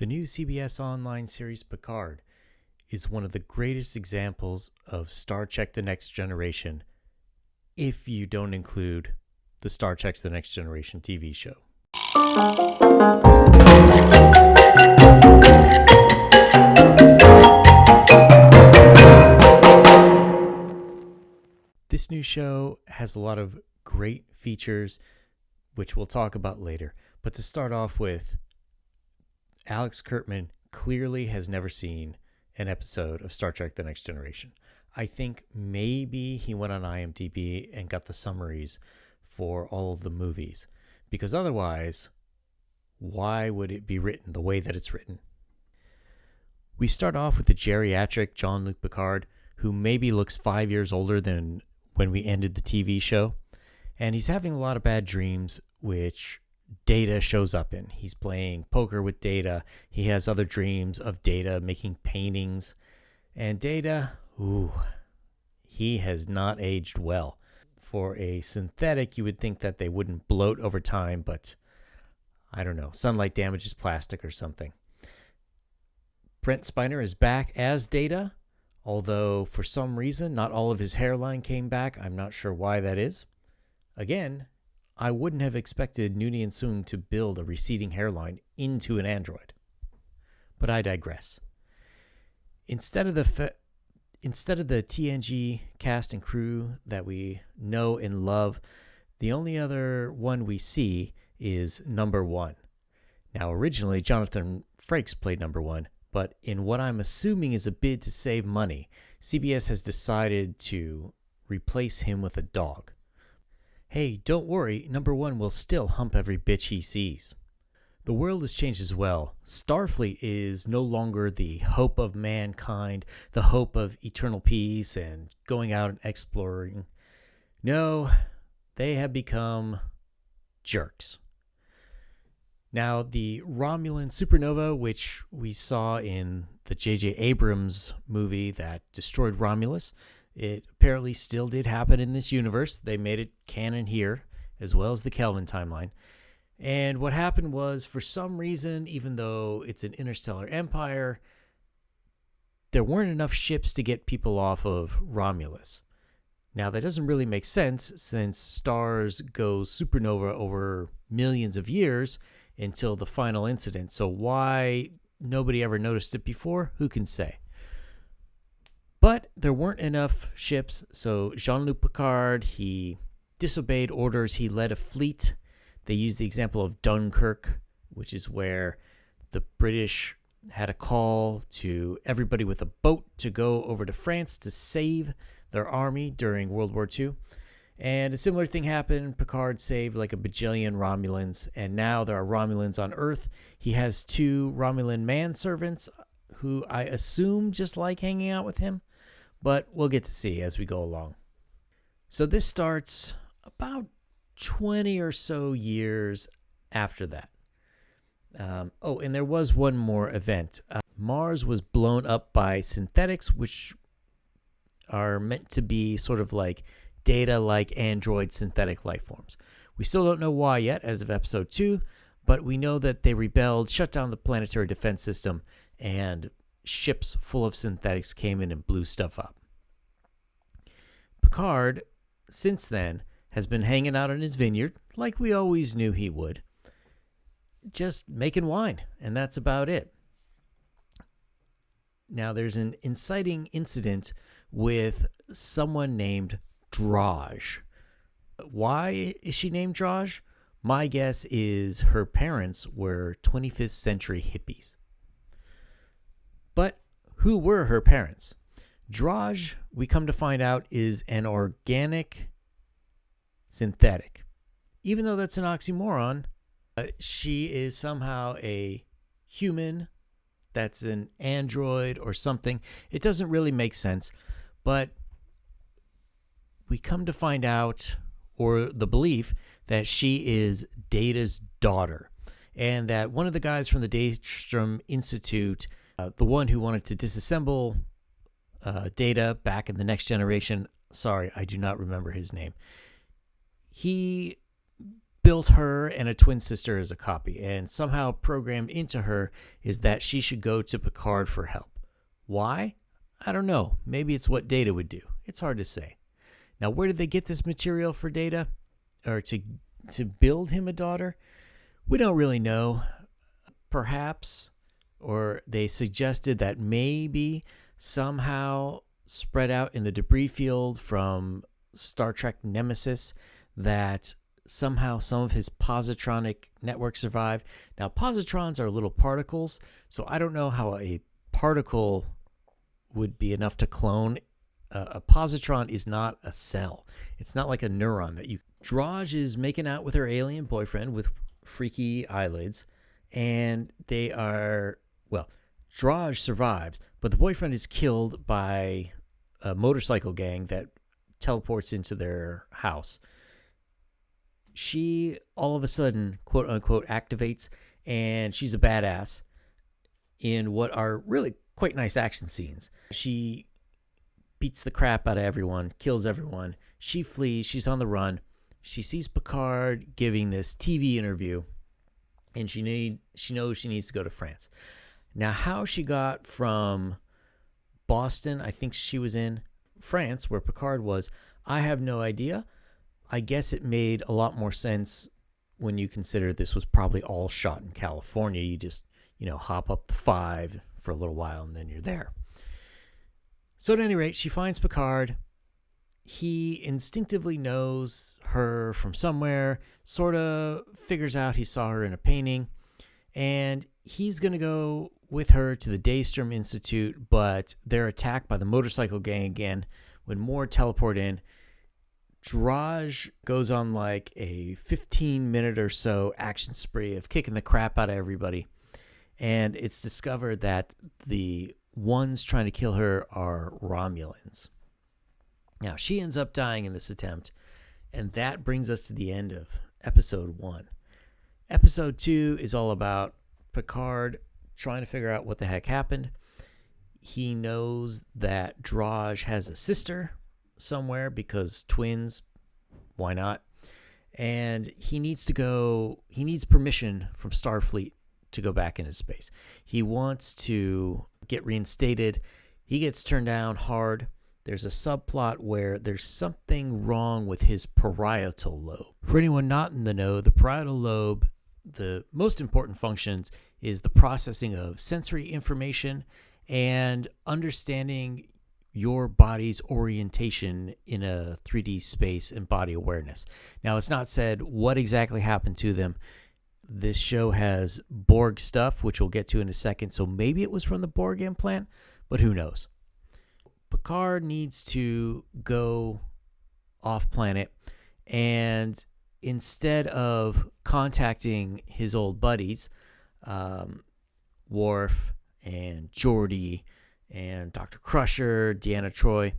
The new CBS online series Picard is one of the greatest examples of Star Trek The Next Generation, if you don't include the Star Trek The Next Generation TV show. This new show has a lot of great features, which we'll talk about later. But to start off with, Alex Kurtzman clearly has never seen an episode of Star Trek The Next Generation. I think maybe he went on IMDb and got the summaries for all of the movies, because otherwise, why would it be written the way that it's written? We start off with the geriatric Jean-Luc Picard, who maybe looks 5 years older than when we ended the TV show, and he's having a lot of bad dreams, which Data shows up in. He's playing poker with Data. He has other dreams of Data making paintings, and Data, he has not aged well. For a synthetic, you would think that they wouldn't bloat over time, but I don't know. Sunlight damages plastic or something. Brent Spiner is back as Data, although for some reason not all of his hairline came back. I'm not sure why that is. Again, I wouldn't have expected Noonien Soong to build a receding hairline into an android. But I digress. Instead of the TNG cast and crew that we know and love, the only other one we see is Number One. Now, originally, Jonathan Frakes played Number One, but in what I'm assuming is a bid to save money, CBS has decided to replace him with a dog. Hey, don't worry, Number One will still hump every bitch he sees. The world has changed as well. Starfleet is no longer the hope of mankind, the hope of eternal peace and going out and exploring. No, they have become jerks. Now, the Romulan supernova, which we saw in the J.J. Abrams movie that destroyed Romulus, it apparently still did happen in this universe. They made it canon here, as well as the Kelvin timeline. And what happened was, for some reason, even though it's an interstellar empire, there weren't enough ships to get people off of Romulus. Now, that doesn't really make sense, since stars go supernova over millions of years until the final incident. So why nobody ever noticed it before, who can say? But there weren't enough ships, so Jean-Luc Picard, he disobeyed orders. He led a fleet. They used the example of Dunkirk, which is where the British had a call to everybody with a boat to go over to France to save their army during World War II. And a similar thing happened. Picard saved like a bajillion Romulans, and now there are Romulans on Earth. He has 2 Romulan manservants who I assume just like hanging out with him, but we'll get to see as we go along. So this starts about 20 or so years after that. And there was one more event. Mars was blown up by synthetics, which are meant to be sort of like Data-like android synthetic life forms. We still don't know why yet as of episode 2, but we know that they rebelled, shut down the planetary defense system, and ships full of synthetics came in and blew stuff up. Picard, since then, has been hanging out in his vineyard, like we always knew he would, just making wine, and that's about it. Now, there's an inciting incident with someone named Draj. Why is she named Draj? My guess is her parents were 25th century hippies. But who were her parents? Draj, we come to find out, is an organic synthetic. Even though that's an oxymoron, she is somehow a human that's an android or something. It doesn't really make sense, but we come to find out, or the belief, that she is Data's daughter, and that one of the guys from the Daystrom Institute, the one who wanted to disassemble Data back in the Next Generation, sorry, I do not remember his name, he built her and a twin sister as a copy, and somehow programmed into her is that she should go to Picard for help. Why? I don't know. Maybe it's what Data would do. It's hard to say. Now, where did they get this material for Data? Or to build him a daughter? We don't really know. Perhaps, or they suggested that maybe somehow spread out in the debris field from Star Trek Nemesis, that somehow some of his positronic network survived. Now, positrons are little particles, so I don't know how a particle would be enough to clone. A positron is not a cell. It's not like a neuron that you... Draj is making out with her alien boyfriend with freaky eyelids, and they are... Well, Draj survives, but the boyfriend is killed by a motorcycle gang that teleports into their house. She all of a sudden, quote unquote, activates, and she's a badass in what are really quite nice action scenes. She beats the crap out of everyone, kills everyone. She flees, she's on the run. She sees Picard giving this TV interview, and she knows she needs to go to France. Now, how she got from Boston, I think she was in France, where Picard was, I have no idea. I guess it made a lot more sense when you consider this was probably all shot in California. You just, hop up the 5 for a little while and then you're there. So at any rate, she finds Picard. He instinctively knows her from somewhere, sort of figures out he saw her in a painting, and he's going to go with her to the Daystrom Institute, but they're attacked by the motorcycle gang again when more teleport in. Draj goes on like a 15-minute or so action spree of kicking the crap out of everybody, and it's discovered that the ones trying to kill her are Romulans. Now, she ends up dying in this attempt, and that brings us to the end of episode 1. Episode 2 is all about Picard trying to figure out what the heck happened. He knows that Draj has a sister somewhere because twins, why not? And he needs permission from Starfleet to go back into space. He wants to get reinstated. He gets turned down hard. There's a subplot where there's something wrong with his parietal lobe. For anyone not in the know, the parietal lobe, the most important functions is the processing of sensory information and understanding your body's orientation in a 3D space and body awareness. Now, it's not said what exactly happened to them. This show has Borg stuff, which we'll get to in a second, so maybe it was from the Borg implant, but who knows? Picard needs to go off planet, and instead of contacting his old buddies, Worf and Geordi and Dr. Crusher, Deanna Troi,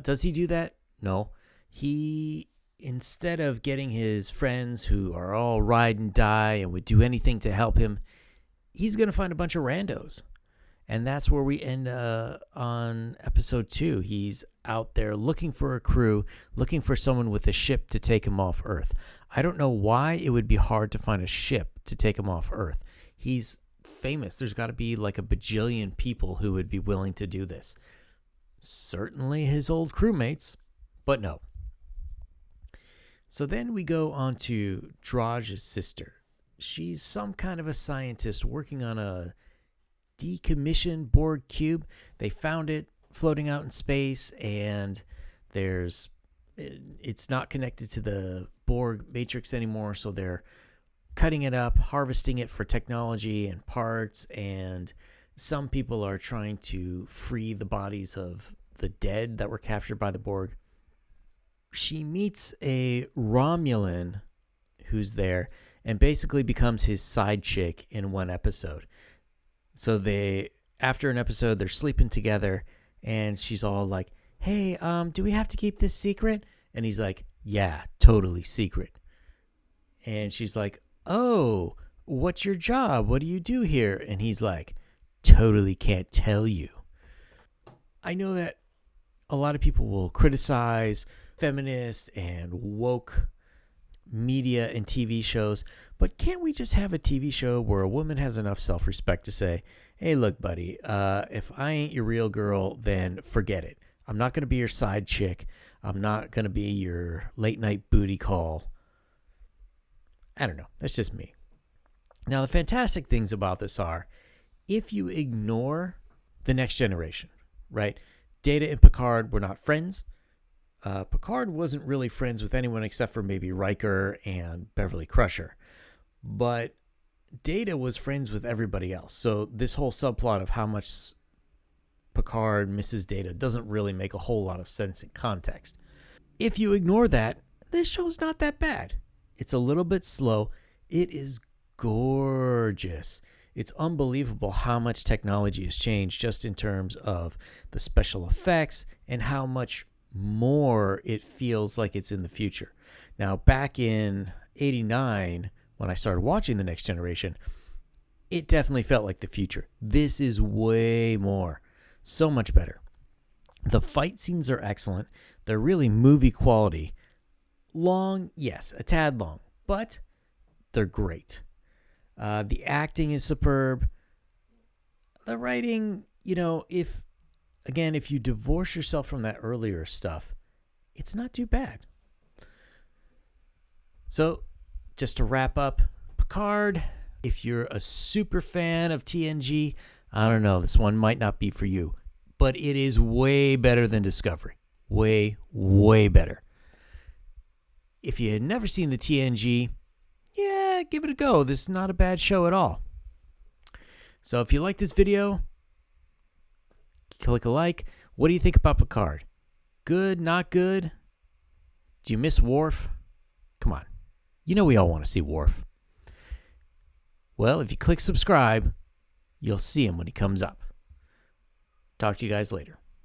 does he do that? No. He, instead of getting his friends who are all ride and die and would do anything to help him, he's going to find a bunch of randos. And that's where we end on episode 2. He's out there looking for a crew, looking for someone with a ship to take him off Earth. I don't know why it would be hard to find a ship to take him off Earth. He's famous. There's got to be like a bajillion people who would be willing to do this. Certainly his old crewmates, but no. So then we go on to Draj's sister. She's some kind of a scientist working on a decommissioned Borg cube. They found it floating out in space, and it's not connected to the Borg matrix anymore, so they're cutting it up, harvesting it for technology and parts, and some people are trying to free the bodies of the dead that were captured by the Borg. She meets a Romulan who's there and basically becomes his side chick in one episode. So after an episode, they're sleeping together, and she's all like, hey, do we have to keep this secret? And he's like, yeah, totally secret. And she's like, oh, what's your job? What do you do here? And he's like, totally can't tell you. I know that a lot of people will criticize feminists and woke media and TV shows, but can't we just have a TV show where a woman has enough self-respect to say, hey, look, buddy, if I ain't your real girl, then forget it. I'm not going to be your side chick. I'm not going to be your late night booty call. I don't know. That's just me. Now, the fantastic things about this are, if you ignore the Next Generation, right? Data and Picard were not friends. Picard wasn't really friends with anyone except for maybe Riker and Beverly Crusher. But Data was friends with everybody else. So this whole subplot of how much Picard misses Data doesn't really make a whole lot of sense in context. If you ignore that, this show's not that bad. It's a little bit slow. It is gorgeous. It's unbelievable how much technology has changed just in terms of the special effects and how much more it feels like it's in the future. Now, back in '89, when I started watching The Next Generation, it definitely felt like the future. This is way more. So much better. The fight scenes are excellent. They're really movie quality. Long, yes, a tad long, but they're great. The acting is superb. The writing, if you divorce yourself from that earlier stuff, it's not too bad. So, just to wrap up, Picard, if you're a super fan of TNG, I don't know, this one might not be for you, but it is way better than Discovery. Way, way better. If you had never seen the TNG, yeah, give it a go. This is not a bad show at all. So if you like this video, click a like. What do you think about Picard? Good, not good? Do you miss Worf? Come on. You know we all want to see Worf. Well, if you click subscribe, you'll see him when he comes up. Talk to you guys later.